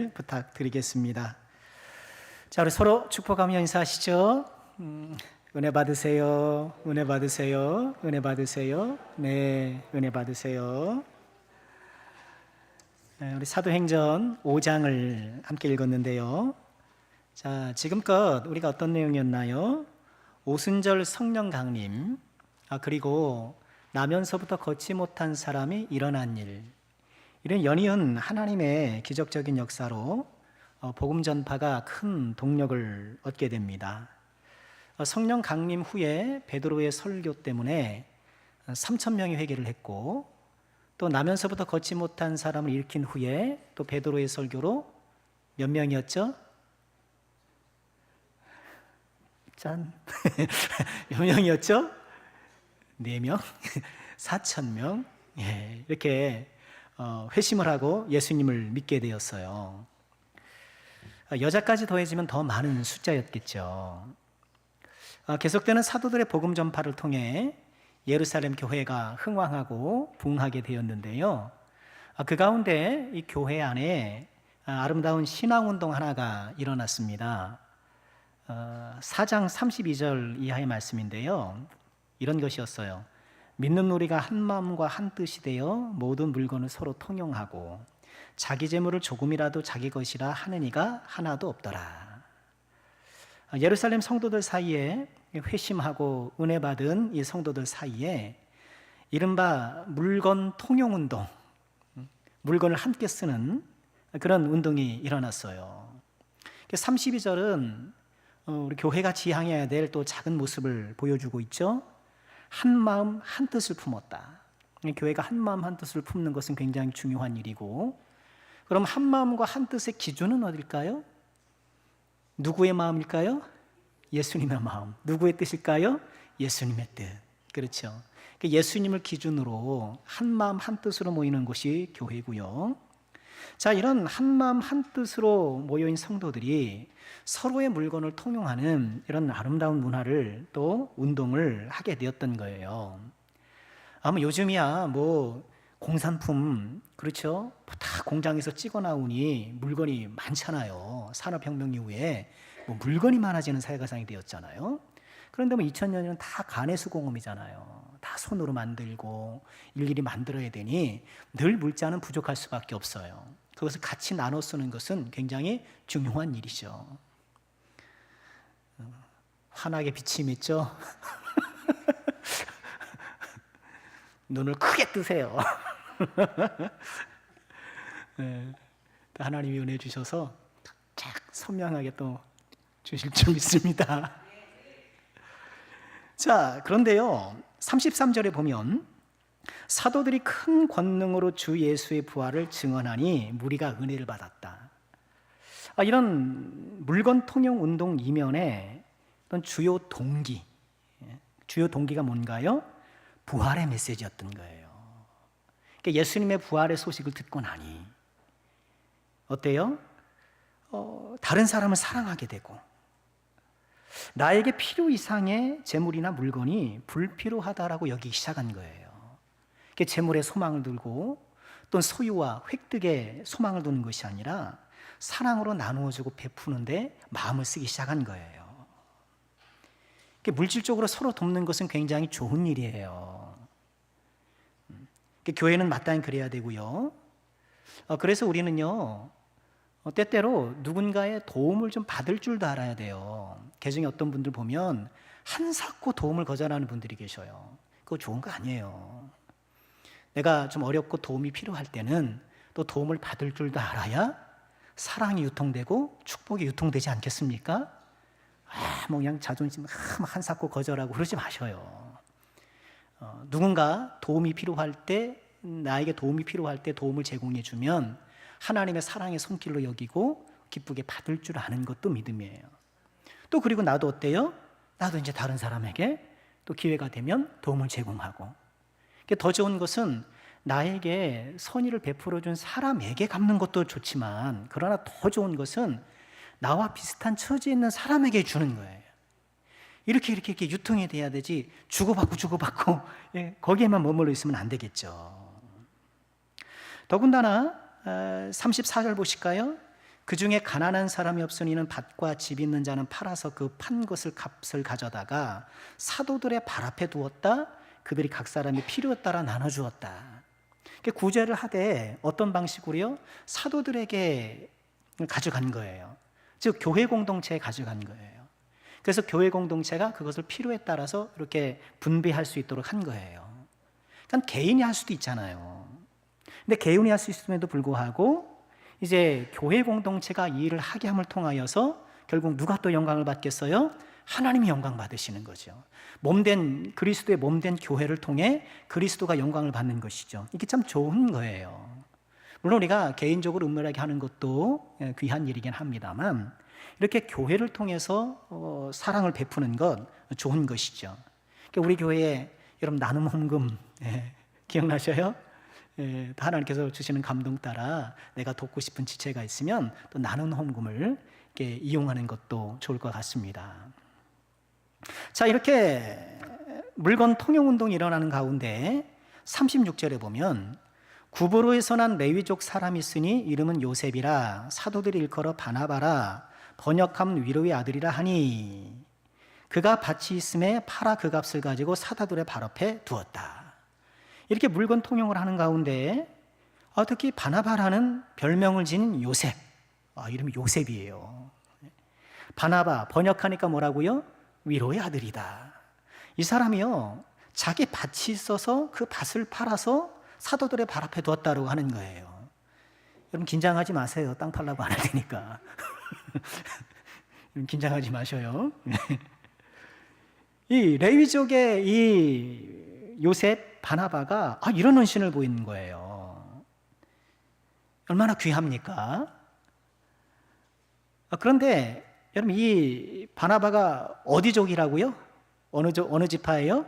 주시기를 부탁드리겠습니다. 자, 우리 서로 축복하며 인사하시죠. 은혜 받으세요. 은혜 받으세요. 은혜 받으세요. 네, 은혜 받으세요. 우리 사도행전 5장을 함께 읽었는데요. 자, 지금껏 우리가 어떤 내용이었나요? 오순절 성령 강림, 그리고 나면서부터 걷지 못한 사람이 일어난 일, 이런 연이은 하나님의 기적적인 역사로 복음 전파가 큰 동력을 얻게 됩니다. 성령 강림 후에 베드로의 설교 때문에 3,000명이 회개를 했고, 또 나면서부터 걷지 못한 사람을 일으킨 후에 또 베드로의 설교로 몇 명이었죠? 짠. 몇 명이었죠? 4명? 4,000명? 예, 이렇게 회심을 하고 예수님을 믿게 되었어요. 여자까지 더해지면 더 많은 숫자였겠죠. 계속되는 사도들의 복음 전파를 통해 예루살렘 교회가 흥왕하고 부흥하게 되었는데요. 그 가운데 이 교회 안에 아름다운 신앙운동 하나가 일어났습니다. 4장 32절 이하의 말씀인데요. 이런 것이었어요. 믿는 우리가 한 마음과 한 뜻이 되어 모든 물건을 서로 통용하고 자기 재물을 조금이라도 자기 것이라 하는 이가 하나도 없더라. 예루살렘 성도들 사이에 회심하고 은혜 받은 이 성도들 사이에 이른바 물건 통용운동, 물건을 함께 쓰는 그런 운동이 일어났어요. 32절은 우리 교회가 지향해야 될 또 작은 모습을 보여주고 있죠. 한 마음 한 뜻을 품었다. 교회가 한 마음 한 뜻을 품는 것은 굉장히 중요한 일이고, 그럼 한 마음과 한 뜻의 기준은 어딜까요? 누구의 마음일까요? 예수님의 마음. 누구의 뜻일까요? 예수님의 뜻. 그렇죠. 예수님을 기준으로 한 마음 한 뜻으로 모이는 곳이 교회고요. 자, 이런 한 마음 한 뜻으로 모여있는 성도들이 서로의 물건을 통용하는 이런 아름다운 문화를 또 운동을 하게 되었던 거예요. 아마 요즘이야 공산품, 그렇죠? 다 공장에서 찍어 나오니 물건이 많잖아요. 산업혁명 이후에 물건이 많아지는 사회가상이 되었잖아요. 그런데 2000년에는 다 가내수공업이잖아요. 다 손으로 만들고 일일이 만들어야 되니 늘 물자는 부족할 수밖에 없어요. 그것을 같이 나눠 쓰는 것은 굉장히 중요한 일이죠. 환하게 비침했죠? 눈을 크게 뜨세요. 네, 하나님이 은혜 주셔서 쫙 선명하게 또 주실 줄 믿습니다. 자, 그런데요, 33절에 보면 사도들이 큰 권능으로 주 예수의 부활을 증언하니 무리가 은혜를 받았다. 이런 물건 통용 운동 이면에 어떤 주요 동기가 뭔가요? 부활의 메시지였던 거예요. 그러니까 예수님의 부활의 소식을 듣고 나니 어때요? 다른 사람을 사랑하게 되고, 나에게 필요 이상의 재물이나 물건이 불필요하다라고 여기기 시작한 거예요. 재물에 소망을 들고 또는 소유와 획득에 소망을 두는 것이 아니라 사랑으로 나누어주고 베푸는데 마음을 쓰기 시작한 거예요. 물질적으로 서로 돕는 것은 굉장히 좋은 일이에요. 교회는 마땅히 그래야 되고요. 그래서 우리는요, 때때로 누군가의 도움을 좀 받을 줄도 알아야 돼요. 개중에 어떤 분들 보면 한사코 도움을 거절하는 분들이 계셔요. 그거 좋은 거 아니에요. 내가 좀 어렵고 도움이 필요할 때는 또 도움을 받을 줄도 알아야 사랑이 유통되고 축복이 유통되지 않겠습니까? 그냥 자존심 한사코 거절하고 그러지 마셔요. 누군가 도움이 필요할 때, 나에게 도움이 필요할 때 도움을 제공해 주면 하나님의 사랑의 손길로 여기고 기쁘게 받을 줄 아는 것도 믿음이에요. 또 그리고 나도 어때요? 나도 이제 다른 사람에게 또 기회가 되면 도움을 제공하고, 더 좋은 것은 나에게 선의를 베풀어 준 사람에게 갚는 것도 좋지만, 그러나 더 좋은 것은 나와 비슷한 처지에 있는 사람에게 주는 거예요. 이렇게 유통이 돼야 되지, 주고받고 거기에만 머물러 있으면 안 되겠죠. 더군다나 34절 보실까요? 그 중에 가난한 사람이 없으니는 밭과 집 있는 자는 팔아서 그 판 것을 값을 가져다가 사도들의 발 앞에 두었다. 그들이 각 사람이 필요에 따라 나눠주었다. 구제를 하되 어떤 방식으로요? 사도들에게 가져간 거예요. 즉 교회 공동체에 가져간 거예요. 그래서 교회 공동체가 그것을 필요에 따라서 이렇게 분배할 수 있도록 한 거예요. 그러니까 개인이 할 수도 있잖아요. 근데 개인이 할 수 있음에도 불구하고 이제 교회 공동체가 이 일을 하게 함을 통하여서 결국 누가 또 영광을 받겠어요? 하나님이 영광 받으시는 거죠. 몸된 그리스도의 몸된 교회를 통해 그리스도가 영광을 받는 것이죠. 이게 참 좋은 거예요. 물론 우리가 개인적으로 은밀하게 하는 것도 귀한 일이긴 합니다만 이렇게 교회를 통해서 사랑을 베푸는 것 좋은 것이죠. 그러니까 우리 교회에 여러분 나눔 헌금 기억나셔요? 하나님께서 주시는 감동 따라 내가 돕고 싶은 지체가 있으면 또 나눔 헌금을 이렇게 이용하는 것도 좋을 것 같습니다. 자, 이렇게 물건 통용 운동이 일어나는 가운데 36절에 보면 구브로에서 난 레위족 사람이 있으니 이름은 요셉이라 사도들이 일컬어 바나바라 번역함 위로의 아들이라 하니 그가 밭이 있음에 팔아 그 값을 가지고 사도들의 발 앞에 두었다. 이렇게 물건 통용을 하는 가운데 특히 바나바라는 별명을 지닌 요셉, 이름이 요셉이에요. 바나바 번역하니까 뭐라고요? 위로의 아들이다. 이 사람이요 자기 밭이 있어서 그 밭을 팔아서 사도들의 발 앞에 두었다고 하는 거예요. 여러분 긴장하지 마세요. 땅 팔라고 안 할 테니까. 긴장하지 마셔요. 이 레위족의 이 요셉 바나바가 이런 헌신을 보이는 거예요. 얼마나 귀합니까? 그런데 여러분 이 바나바가 어디족이라고요? 어느 지파예요?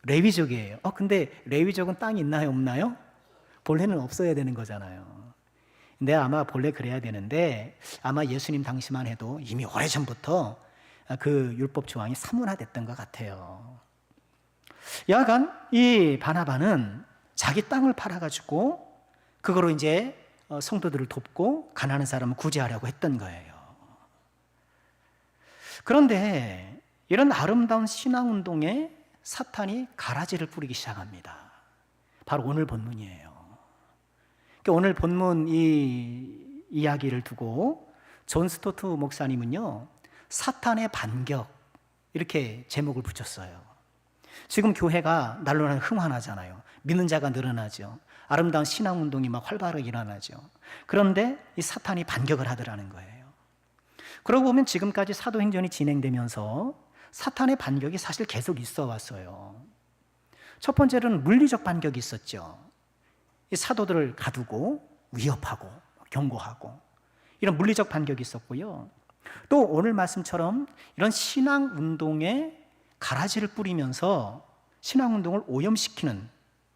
레위족이에요. 근데 레위족은 땅이 있나요, 없나요? 본래는 없어야 되는 거잖아요. 근데 아마 본래 그래야 되는데 아마 예수님 당시만 해도 이미 오래전부터 그 율법 조항이 사문화됐던 것 같아요. 여하간 이 바나바는 자기 땅을 팔아가지고 그거로 이제 성도들을 돕고 가난한 사람을 구제하려고 했던 거예요. 그런데 이런 아름다운 신앙운동에 사탄이 가라지를 뿌리기 시작합니다. 바로 오늘 본문이에요. 오늘 본문 이 이야기를 두고 존 스토트 목사님은요 사탄의 반격 이렇게 제목을 붙였어요. 지금 교회가 날로 날 흥환하잖아요. 믿는 자가 늘어나죠. 아름다운 신앙운동이 막 활발하게 일어나죠. 그런데 이 사탄이 반격을 하더라는 거예요. 그러고 보면 지금까지 사도행전이 진행되면서 사탄의 반격이 사실 계속 있어 왔어요. 첫 번째로는 물리적 반격이 있었죠. 이 사도들을 가두고 위협하고 경고하고 이런 물리적 반격이 있었고요. 또 오늘 말씀처럼 이런 신앙운동에 가라지를 뿌리면서 신앙운동을 오염시키는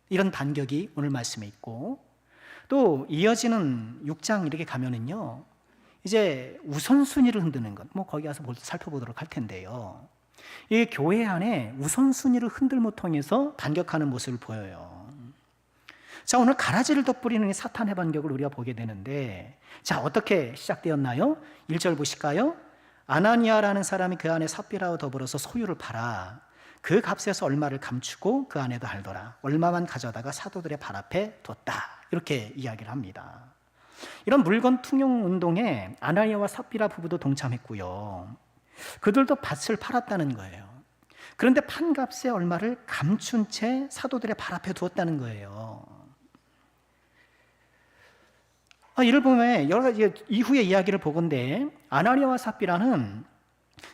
이런 반격이 오늘 말씀에 있고 또 이어지는 6장 이렇게 가면은요 이제 우선순위를 흔드는 것 거기 가서 살펴보도록 할 텐데요. 이 교회 안에 우선순위를 흔들못 통해서 반격하는 모습을 보여요. 자, 오늘 가라지를 덧뿌리는 사탄의 반격을 우리가 보게 되는데 자, 어떻게 시작되었나요? 1절 보실까요? 아나니아라는 사람이 그 안에 삽비라와 더불어서 소유를 팔아 그 값에서 얼마를 감추고 그 안에도 알더라. 얼마만 가져다가 사도들의 발 앞에 뒀다. 이렇게 이야기를 합니다. 이런 물건 통용 운동에 아나니아와 삽비라 부부도 동참했고요. 그들도 밭을 팔았다는 거예요. 그런데 판 값의 얼마를 감춘 채 사도들의 발 앞에 두었다는 거예요. 이를 보면 여러 가지 이후의 이야기를 보건대 아나니아와 삽비라는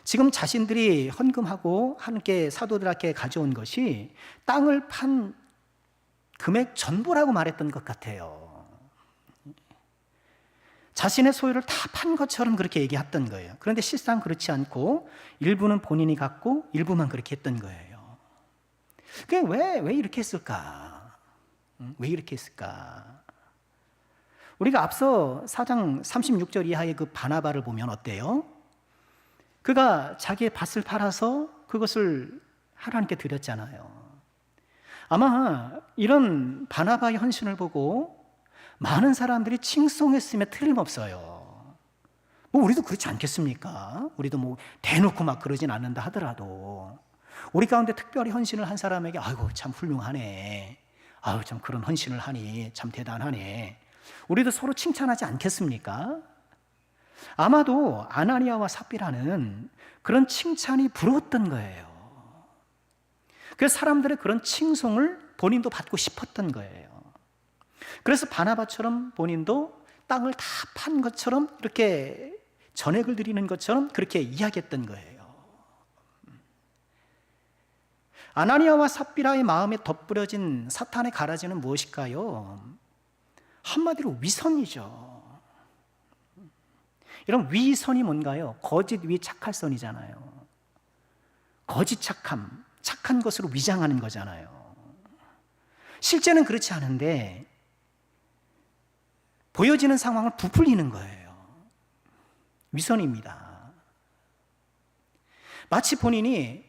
지금 자신들이 헌금하고 함께 사도들에게 가져온 것이 땅을 판 금액 전부라고 말했던 것 같아요. 자신의 소유를 다 판 것처럼 그렇게 얘기했던 거예요. 그런데 실상 그렇지 않고 일부는 본인이 갖고 일부만 그렇게 했던 거예요. 그게 왜 이렇게 했을까? 왜 이렇게 했을까? 우리가 앞서 4장 36절 이하의 그 바나바를 보면 어때요? 그가 자기의 밭을 팔아서 그것을 하나님께 드렸잖아요. 아마 이런 바나바의 헌신을 보고 많은 사람들이 칭송했음에 틀림없어요. 뭐 우리도 그렇지 않겠습니까? 우리도 뭐 대놓고 막 그러진 않는다 하더라도 우리 가운데 특별히 헌신을 한 사람에게 아이고 참 훌륭하네, 아유 참 그런 헌신을 하니 참 대단하네, 우리도 서로 칭찬하지 않겠습니까? 아마도 아나니아와 삽비라는 그런 칭찬이 부러웠던 거예요. 그래서 사람들의 그런 칭송을 본인도 받고 싶었던 거예요. 그래서 바나바처럼 본인도 땅을 다 판 것처럼 이렇게 전액을 드리는 것처럼 그렇게 이야기했던 거예요. 아나니아와 삽비라의 마음에 덧부려진 사탄의 가라지는 무엇일까요? 한마디로 위선이죠. 이런 위선이 뭔가요? 거짓 위 착할 선이잖아요. 거짓 착함, 착한 것으로 위장하는 거잖아요. 실제는 그렇지 않은데 보여지는 상황을 부풀리는 거예요. 위선입니다. 마치 본인이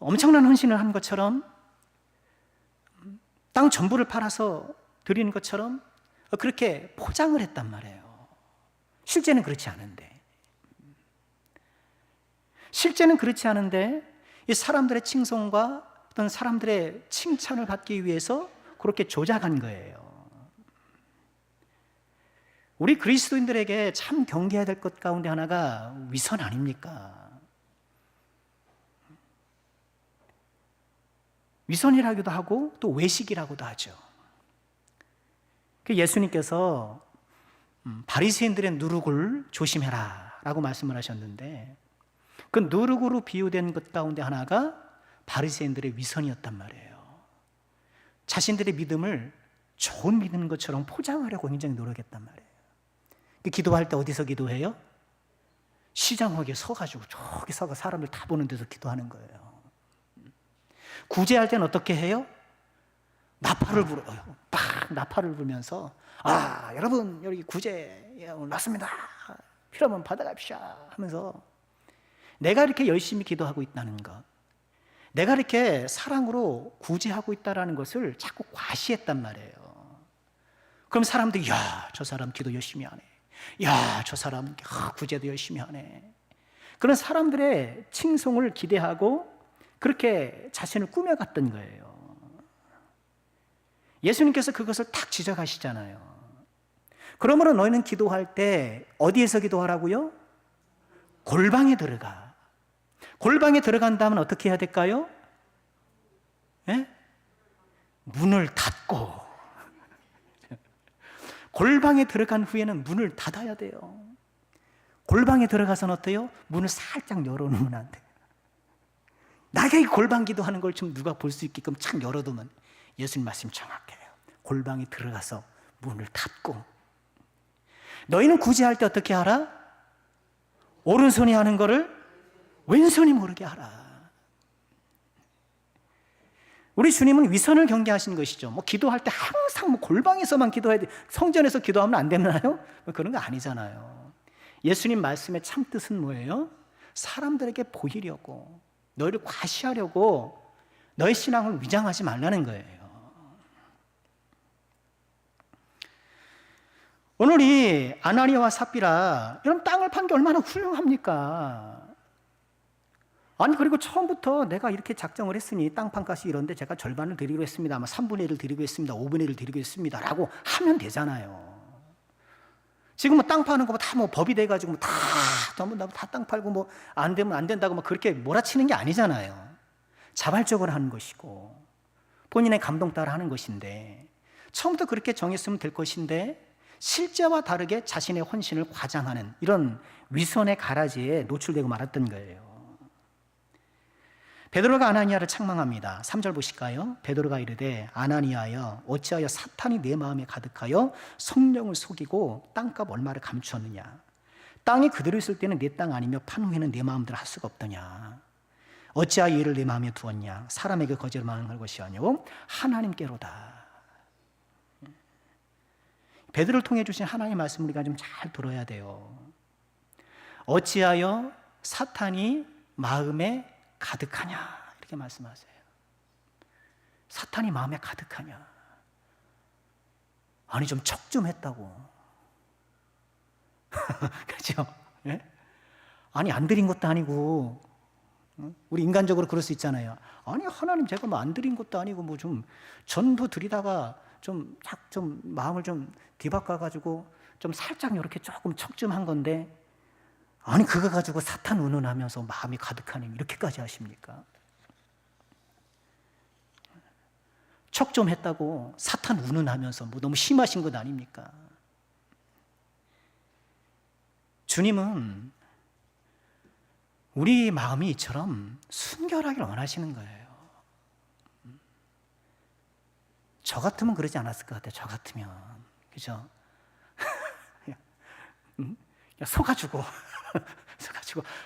엄청난 헌신을 한 것처럼 땅 전부를 팔아서 드리는 것처럼 그렇게 포장을 했단 말이에요. 실제는 그렇지 않은데. 실제는 그렇지 않은데 이 사람들의 칭송과 어떤 사람들의 칭찬을 받기 위해서 그렇게 조작한 거예요. 우리 그리스도인들에게 참 경계해야 될 것 가운데 하나가 위선 아닙니까? 위선이라고도 하고 또 외식이라고도 하죠. 예수님께서 바리새인들의 누룩을 조심해라 라고 말씀을 하셨는데 그 누룩으로 비유된 것 가운데 하나가 바리새인들의 위선이었단 말이에요. 자신들의 믿음을 좋은 믿는 것처럼 포장하려고 굉장히 노력했단 말이에요. 기도할 때 어디서 기도해요? 시장역에 서가지고 저기 서가 사람들 다 보는 데서 기도하는 거예요. 구제할 때는 어떻게 해요? 나팔을 불어요. 팍 나팔을 불면서 여러분 여기 구제 왔습니다. 필요하면 받아갑시다 하면서 내가 이렇게 열심히 기도하고 있다는 것, 내가 이렇게 사랑으로 구제하고 있다는 것을 자꾸 과시했단 말이에요. 그럼 사람들이 저 사람 기도 열심히 하네, 저 사람 구제도 열심히 하네, 그런 사람들의 칭송을 기대하고 그렇게 자신을 꾸며갔던 거예요. 예수님께서 그것을 탁 지적하시잖아요. 그러므로 너희는 기도할 때 어디에서 기도하라고요? 골방에 들어가. 골방에 들어간다면 어떻게 해야 될까요? 문을 닫고. 골방에 들어간 후에는 문을 닫아야 돼요. 골방에 들어가서는 어때요? 문을 살짝 열어놓으면 안 돼요. 나에게 골방 기도하는 걸 좀 누가 볼 수 있게끔 착 열어두면 예수님 말씀 정확해요. 골방에 들어가서 문을 닫고. 너희는 구제할 때 어떻게 하라? 오른손이 하는 거를 왼손이 모르게 하라. 우리 주님은 위선을 경계하신 것이죠. 기도할 때 항상 골방에서만 기도해야 돼, 성전에서 기도하면 안 되나요? 그런 거 아니잖아요. 예수님 말씀의 참 뜻은 뭐예요? 사람들에게 보이려고, 너희를 과시하려고 너의 신앙을 위장하지 말라는 거예요. 오늘 이 아나니아와 삽비라, 여러분 땅을 판 게 얼마나 훌륭합니까? 아니 그리고 처음부터 내가 이렇게 작정을 했으니 땅 판값이 이런데 제가 절반을 드리기로 했습니다, 아마 3분의 1을 드리고 있습니다, 5분의 1을 드리고 있습니다 라고 하면 되잖아요. 지금 땅 파는 거 다 법이 돼가지고 다 전부 다 땅 팔고 안 되면 안 된다고 그렇게 몰아치는 게 아니잖아요. 자발적으로 하는 것이고 본인의 감동 따라 하는 것인데, 처음부터 그렇게 정했으면 될 것인데 실제와 다르게 자신의 헌신을 과장하는 이런 위선의 가라지에 노출되고 말았던 거예요. 베드로가 아나니아를 책망합니다. 3절 보실까요? 베드로가 이르되 아나니아여 어찌하여 사탄이 내 마음에 가득하여 성령을 속이고 땅값 얼마를 감추었느냐. 땅이 그대로 있을 때는 내 땅 아니며 판 후에는 내 마음대로 할 수가 없더냐. 어찌하여 이를 내 마음에 두었냐. 사람에게 거짓말하는 걸 것이 아니오 하나님께로다. 베드로를 통해 주신 하나님의 말씀 우리가 좀 잘 들어야 돼요. 어찌하여 사탄이 마음에 가득하냐 이렇게 말씀하세요. 사탄이 마음에 가득하냐. 아니 좀 척 좀 했다고. 그렇죠? 예? 아니 안 드린 것도 아니고, 우리 인간적으로 그럴 수 있잖아요. 아니 하나님 제가 뭐 안 드린 것도 아니고 뭐 좀 전도 드리다가 좀 마음을 좀 뒤바꿔가지고 좀 살짝 이렇게 조금 척좀한 건데, 아니 그거 가지고 사탄 운운하면서 마음이 가득하니 이렇게까지 하십니까? 척 좀 했다고 사탄 운운하면서 뭐 너무 심하신 것 아닙니까? 주님은 우리 마음이 이처럼 순결하길 원하시는 거예요. 저 같으면 그러지 않았을 것 같아요. 저 같으면. 그죠? 속아주고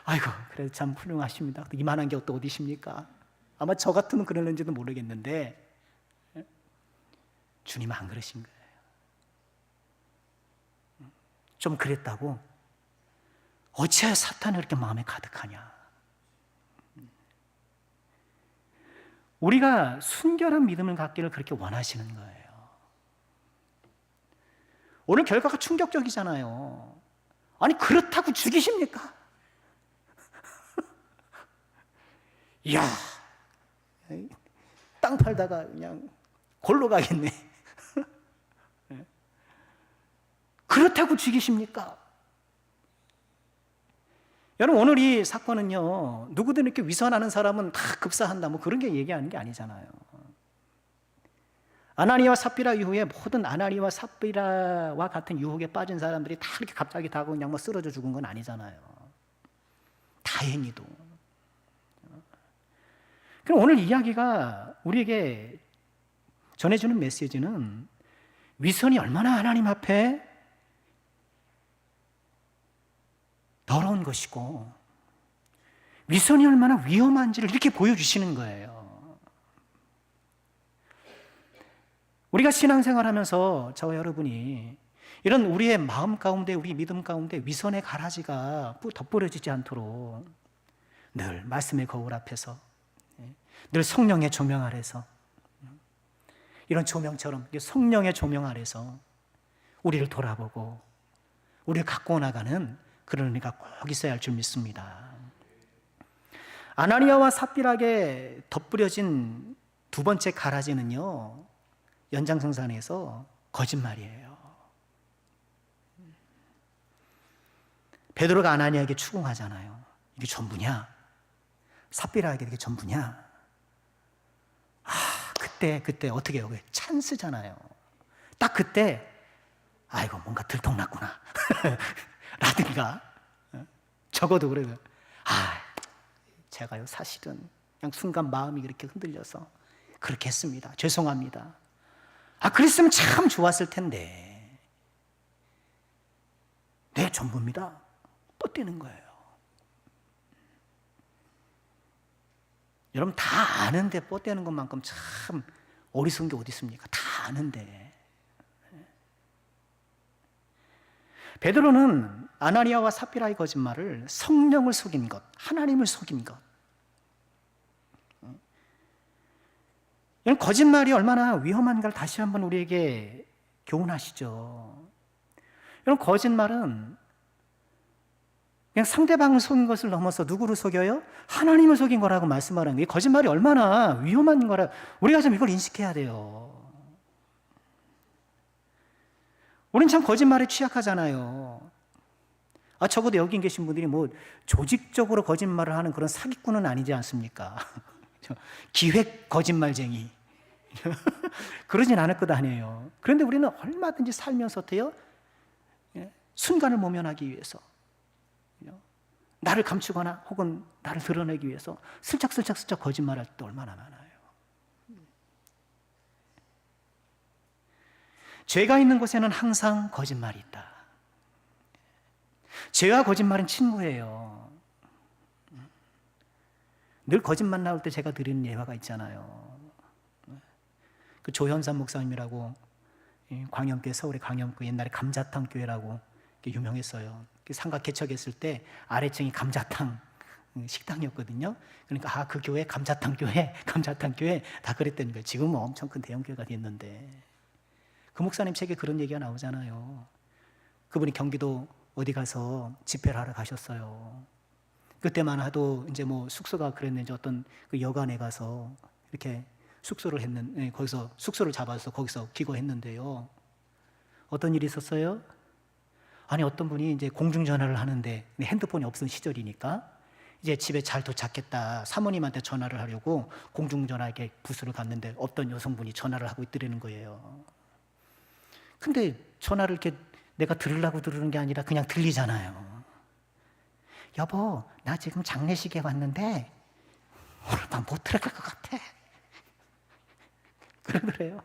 아이고 그래도 참 훌륭하십니다. 이만한 게 또 어디십니까? 아마 저 같으면 그러는지도 모르겠는데, 주님은 안 그러신 거예요. 좀 그랬다고 어찌하여 사탄이 그렇게 마음에 가득하냐? 우리가 순결한 믿음을 갖기를 그렇게 원하시는 거예요. 오늘 결과가 충격적이잖아요. 아니 그렇다고 죽이십니까? 이야, 땅 팔다가 그냥 골로 가겠네. 그렇다고 죽이십니까? 여러분, 오늘 이 사건은요, 누구든 이렇게 위선하는 사람은 다 급사한다, 뭐 그런 게 얘기하는 게 아니잖아요. 아나니아와 삽비라 이후에 모든 아나니아와 삽비라와 같은 유혹에 빠진 사람들이 다 이렇게 갑자기 다 그냥 뭐 쓰러져 죽은 건 아니잖아요. 다행히도. 그럼 오늘 이야기가 우리에게 전해주는 메시지는 위선이 얼마나 하나님 앞에 더러운 것이고 위선이 얼마나 위험한지를 이렇게 보여주시는 거예요. 우리가 신앙생활하면서 저와 여러분이 이런 우리의 마음 가운데, 우리 믿음 가운데 위선의 가라지가 덧뿌려지지 않도록 늘 말씀의 거울 앞에서, 늘 성령의 조명 아래서, 이런 조명처럼 성령의 조명 아래서 우리를 돌아보고 우리를 갖고 나가는 그런 의미가 꼭 있어야 할 줄 믿습니다. 아나니아와 삽비락에 덧뿌려진 두 번째 가라지는요, 연장성산에서 거짓말이에요. 베드로가 아나니아에게 추궁하잖아요. 이게 전부냐? 삽비락에게 이게 전부냐? 그때 어떻게 해요? 찬스잖아요. 딱 그때 아이고 뭔가 들통났구나 라든가, 적어도 그래도 제가요 사실은 그냥 순간 마음이 그렇게 흔들려서 그렇게 했습니다. 죄송합니다. 그랬으면 참 좋았을 텐데. 네, 전부입니다. 뻗대는 거예요. 여러분, 다 아는데 뻗대는 것만큼 참 어리석은 게 어디 있습니까? 다 아는데. 베드로는 아나니아와 삽비라의 거짓말을 성령을 속인 것, 하나님을 속인 것, 이런 거짓말이 얼마나 위험한가를 다시 한번 우리에게 교훈하시죠. 이런 거짓말은 그냥 상대방을 속인 것을 넘어서 누구를 속여요? 하나님을 속인 거라고 말씀하는 거예요. 거짓말이 얼마나 위험한 거라 우리가 좀 이걸 인식해야 돼요. 우리는 참 거짓말에 취약하잖아요. 적어도 여기 계신 분들이 뭐 조직적으로 거짓말을 하는 그런 사기꾼은 아니지 않습니까? 기획 거짓말쟁이. 그러진 않을 것 아니에요. 그런데 우리는 얼마든지 살면서 어때요? 순간을 모면하기 위해서, 나를 감추거나 혹은 나를 드러내기 위해서 슬쩍 거짓말할 때 얼마나 많아요. 죄가 있는 곳에는 항상 거짓말이 있다. 죄와 거짓말은 친구예요. 늘 거짓말 나올 때 제가 드리는 예화가 있잖아요. 그 조현삼 목사님이라고, 광염교회, 서울의 광염교회, 옛날에 감자탕 교회라고 유명했어요. 상가 개척했을 때 아래층이 감자탕 식당이었거든요. 그러니까 그 교회 감자탕 교회 다 그랬다는 거예요. 지금은 엄청 큰 대형 교회가 됐는데, 그 목사님 책에 그런 얘기가 나오잖아요. 그분이 경기도 어디 가서 집회를 하러 가셨어요. 그때만 하도 이제 뭐 숙소가 그랬는지 어떤 그 여관에 가서 이렇게 숙소를 했는, 거기서 숙소를 잡아서 거기서 기거했는데요. 어떤 일이 있었어요? 아니, 어떤 분이 이제 공중전화를 하는데 핸드폰이 없던 시절이니까 이제 집에 잘 도착했다. 사모님한테 전화를 하려고 공중전화기 부스를 갔는데 어떤 여성분이 전화를 하고 있더라는 거예요. 근데 전화를 이렇게 내가 들으려고 들으는 게 아니라 그냥 들리잖아요. 여보, 나 지금 장례식에 왔는데 오늘 밤 못 들어갈 것 같아. 그러더래요.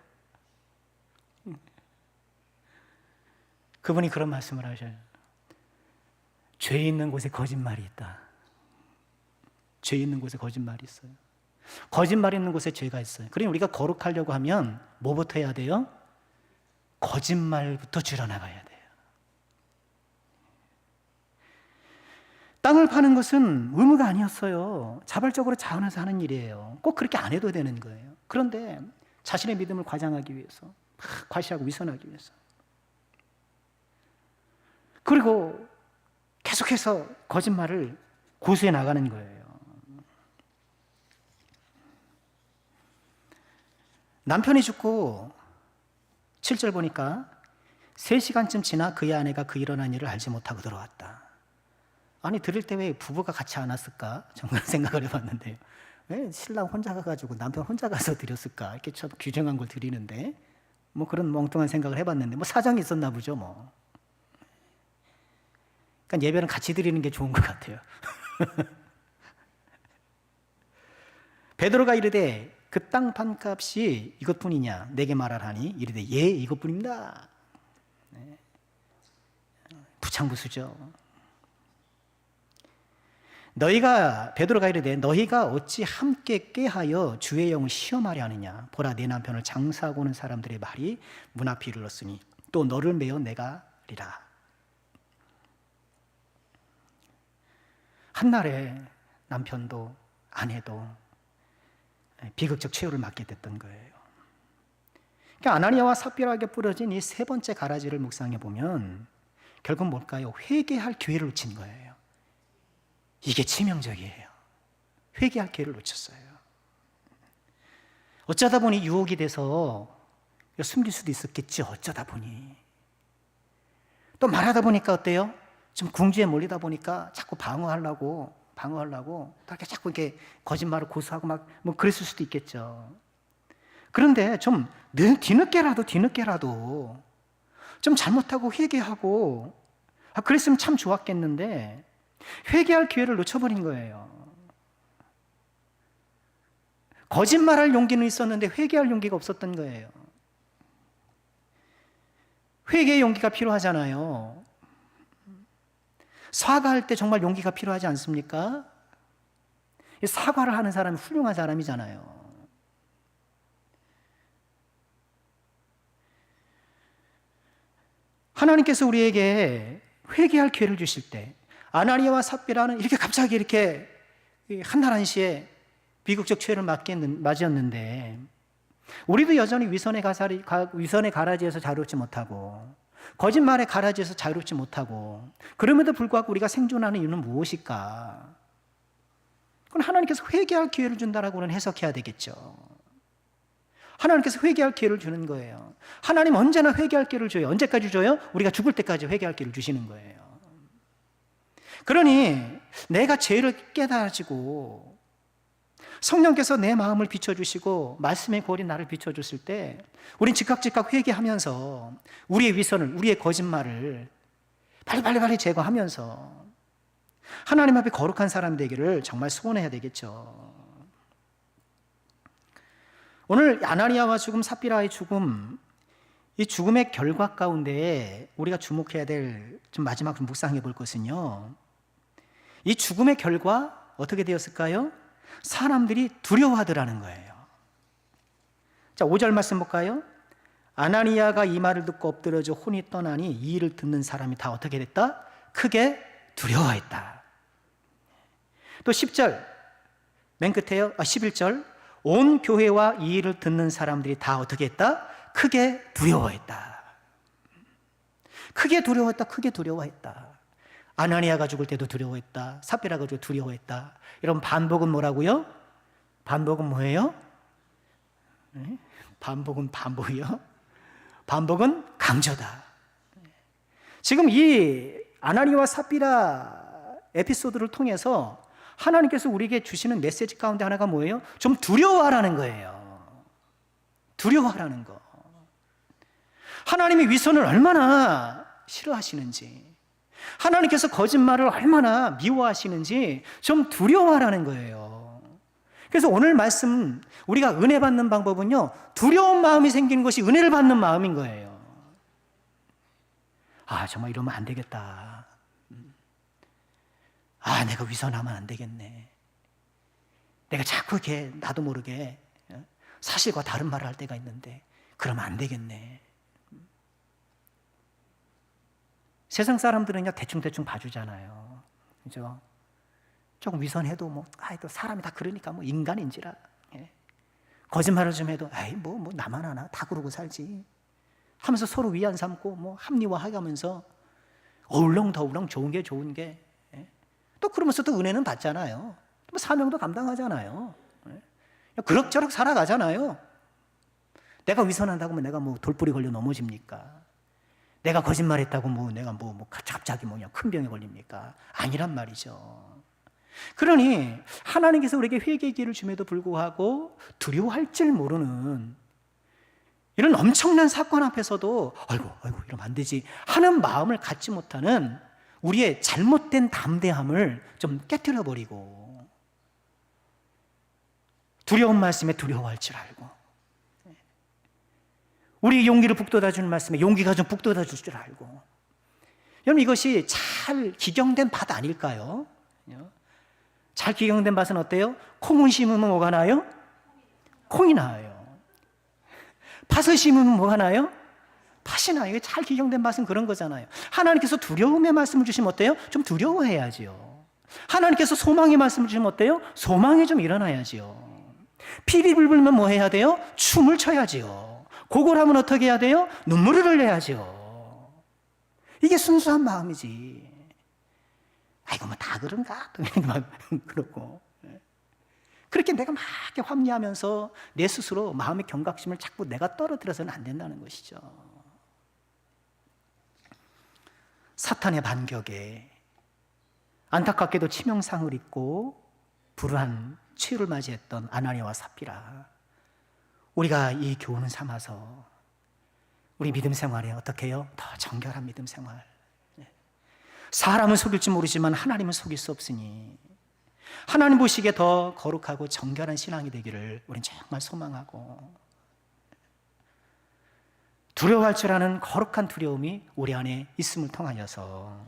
그분이 그런 말씀을 하셔요. 죄 있는 곳에 거짓말이 있다. 죄 있는 곳에 거짓말이 있어요. 거짓말 있는 곳에 죄가 있어요. 그러니 우리가 거룩하려고 하면 뭐부터 해야 돼요? 거짓말부터 줄여나가야 돼요. 땅을 파는 것은 의무가 아니었어요. 자발적으로 자원해서 하는 일이에요. 꼭 그렇게 안 해도 되는 거예요. 그런데 자신의 믿음을 과장하기 위해서, 과시하고 위선하기 위해서, 그리고 계속해서 거짓말을 고수해 나가는 거예요. 남편이 죽고 7절 보니까 3시간쯤 지나 그의 아내가 그 일어난 일을 알지 못하고 들어왔다. 아니, 들을 때 왜 부부가 같이 안 왔을까? 정말 생각을 해봤는데요. 왜 신랑 혼자 가가지고 남편 혼자 가서 드렸을까? 이렇게 참 규정한 걸 드리는데, 뭐 그런 멍뚱한 생각을 해봤는데, 뭐 사정이 있었나 보죠, 뭐. 그러니까 예배는 같이 드리는 게 좋은 것 같아요. 베드로가 이르되 그 땅 판값이 이것뿐이냐? 내게 말하라니 이르되 예, 이것뿐입니다. 네. 부창부수죠. 베드로가 이르되 너희가 어찌 함께 꾀하여 주의 영을 시험하려 하느냐? 보라, 내 남편을 장사하고 오는 사람들의 말이 문 앞에 이르렀으니 또 너를 메어 내가 리라. 한날에 남편도 아내도 비극적 최후를 맞게 됐던 거예요. 그러니까 아나니아와 삽비라에게 뿌려진 이 3번째 가라지를 묵상해 보면 결국 뭘까요? 회개할 기회를 놓친 거예요. 이게 치명적이에요. 회개할 기회를 놓쳤어요. 어쩌다 보니 유혹이 돼서 숨길 수도 있었겠지. 어쩌다 보니. 또 말하다 보니까 어때요? 좀 궁지에 몰리다 보니까 자꾸 방어하려고 이렇게 자꾸 이렇게 거짓말을 고수하고 막 뭐 그랬을 수도 있겠죠. 그런데 좀 뒤늦게라도 좀 잘못하고 회개하고 그랬으면 참 좋았겠는데 회개할 기회를 놓쳐버린 거예요. 거짓말할 용기는 있었는데 회개할 용기가 없었던 거예요. 회개의 용기가 필요하잖아요. 사과할 때 정말 용기가 필요하지 않습니까? 사과를 하는 사람이 훌륭한 사람이잖아요. 하나님께서 우리에게 회개할 기회를 주실 때 아나니아와 삽비라는 이렇게 갑자기 이렇게 한날 한시에 비극적 최후를 맞이했는데 우리도 여전히 위선의 가라지에서 자유롭지 못하고 거짓말의 가라지에서 자유롭지 못하고 그럼에도 불구하고 우리가 생존하는 이유는 무엇일까? 그건 하나님께서 회개할 기회를 준다라고는 해석해야 되겠죠. 하나님께서 회개할 기회를 주는 거예요. 하나님 언제나 회개할 기회를 줘요. 언제까지 줘요? 우리가 죽을 때까지 회개할 기회를 주시는 거예요. 그러니 내가 죄를 깨달아지고 성령께서 내 마음을 비춰주시고 말씀의 고리 나를 비춰줬을 때 우린 즉각 회개하면서 우리의 위선을, 우리의 거짓말을 빨리 제거하면서 하나님 앞에 거룩한 사람 되기를 정말 소원해야 되겠죠. 오늘 아나니아와 죽음, 삽비라의 죽음, 이 죽음의 결과 가운데 우리가 주목해야 될 좀 마지막 묵상해 볼 것은요, 이 죽음의 결과 어떻게 되었을까요? 사람들이 두려워하더라는 거예요. 자, 5절 말씀 볼까요? 아나니아가 이 말을 듣고 엎드려져 혼이 떠나니 이 일을 듣는 사람이 다 어떻게 됐다? 크게 두려워했다. 또 10절 맨 끝에요. 11절 온 교회와 이 일을 듣는 사람들이 다 어떻게 했다? 크게 두려워했다. 크게 두려워했다. 아나니아가 죽을 때도 두려워했다. 삽비라가 죽을 때 두려워했다. 여러분, 반복은 뭐라고요? 반복은 뭐예요? 네? 반복은 반복이요. 반복은 강조다. 지금 이 아나니아와 삽비라 에피소드를 통해서 하나님께서 우리에게 주시는 메시지 가운데 하나가 뭐예요? 좀 두려워하라는 거예요. 두려워하라는 거. 하나님이 위선을 얼마나 싫어하시는지, 하나님께서 거짓말을 얼마나 미워하시는지 좀 두려워하라는 거예요. 그래서 오늘 말씀, 우리가 은혜 받는 방법은요, 두려운 마음이 생기는 것이 은혜를 받는 마음인 거예요. 아, 정말 이러면 안 되겠다. 아, 내가 위선하면 안 되겠네. 내가 자꾸 이렇게 나도 모르게 사실과 다른 말을 할 때가 있는데 그러면 안 되겠네. 세상 사람들은요, 대충대충 봐주잖아요. 그죠? 조금 위선해도 뭐, 또 사람이 다 그러니까 뭐 인간인지라. 예. 거짓말을 좀 해도, 뭐 나만 하나? 다 그러고 살지. 하면서 서로 위안 삼고, 뭐 합리화하면서 어울렁더울렁 좋은 게 좋은 게. 예. 또 그러면서 또 은혜는 받잖아요. 또 사명도 감당하잖아요. 예. 그럭저럭 살아가잖아요. 내가 위선한다고 하면 내가 뭐 돌뿌리 걸려 넘어집니까? 내가 거짓말했다고 내가 갑자기 큰 병에 걸립니까? 아니란 말이죠. 그러니 하나님께서 우리에게 회개의 기회를 줌에도 불구하고 두려워할 줄 모르는 이런 엄청난 사건 앞에서도 아이고 이러면 안 되지 하는 마음을 갖지 못하는 우리의 잘못된 담대함을 좀 깨트려 버리고 두려운 말씀에 두려워할 줄 알고 우리의 용기를 북돋아주는 말씀에 용기가 좀 북돋아줄 줄 알고. 여러분, 이것이 잘 기경된 밭 아닐까요? 잘 기경된 밭은 어때요? 콩을 심으면 뭐가 나요? 콩이 나요. 팥을 심으면 뭐가 나요? 팥이 나요. 잘 기경된 밭은 그런 거잖아요. 하나님께서 두려움의 말씀을 주시면 어때요? 좀 두려워해야지요. 하나님께서 소망의 말씀을 주시면 어때요? 소망이 좀 일어나야지요. 피리불 불면 뭐 해야 돼요? 춤을 춰야지요. 고골하면 어떻게 해야 돼요? 눈물을 흘려야죠. 이게 순수한 마음이지. 아이고 뭐 다 그런가? 그렇고 그렇게 내가 막 이렇게 합리하면서 내 스스로 마음의 경각심을 자꾸 내가 떨어뜨려서는 안 된다는 것이죠. 사탄의 반격에 안타깝게도 치명상을 입고 불우한 치유를 맞이했던 아나니아와 삽비라. 우리가 이 교훈을 삼아서 우리 믿음 생활에 어떻게 해요? 더 정결한 믿음 생활. 사람은 속일지 모르지만 하나님은 속일 수 없으니 하나님 보시기에 더 거룩하고 정결한 신앙이 되기를 우리는 정말 소망하고 두려워할 줄 아는 거룩한 두려움이 우리 안에 있음을 통하여서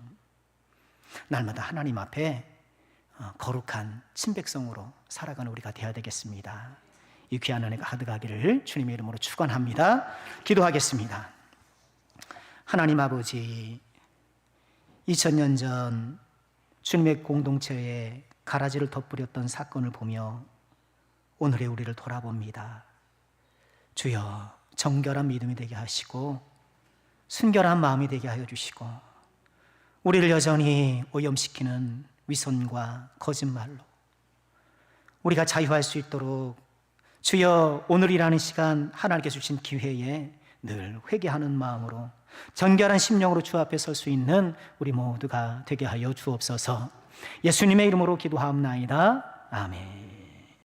날마다 하나님 앞에 거룩한 친백성으로 살아가는 우리가 되어야 되겠습니다. 이 귀한 은혜가 가득하기를 주님의 이름으로 축원합니다. 기도하겠습니다. 하나님 아버지, 2000년 전 주님의 공동체에 가라지를 덧뿌렸던 사건을 보며 오늘의 우리를 돌아봅니다. 주여, 정결한 믿음이 되게 하시고 순결한 마음이 되게 하여 주시고 우리를 여전히 오염시키는 위선과 거짓말로 우리가 자유할 수 있도록 주여, 오늘이라는 시간 하나님께서 주신 기회에 늘 회개하는 마음으로 정결한 심령으로 주 앞에 설 수 있는 우리 모두가 되게 하여 주옵소서. 예수님의 이름으로 기도하옵나이다. 아멘.